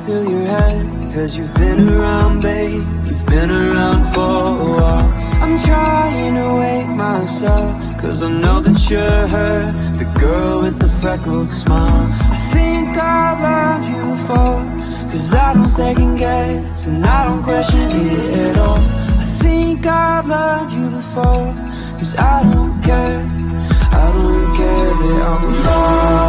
Through your head, 'cause you've been around, babe, you've been around for a while. I'm trying to wake myself, 'cause I know that you're her, the girl with the freckled smile. I think I've loved you before, 'cause I don't second guess and I don't question it at all. I think I've loved you before, 'cause I don't care that I'm alone.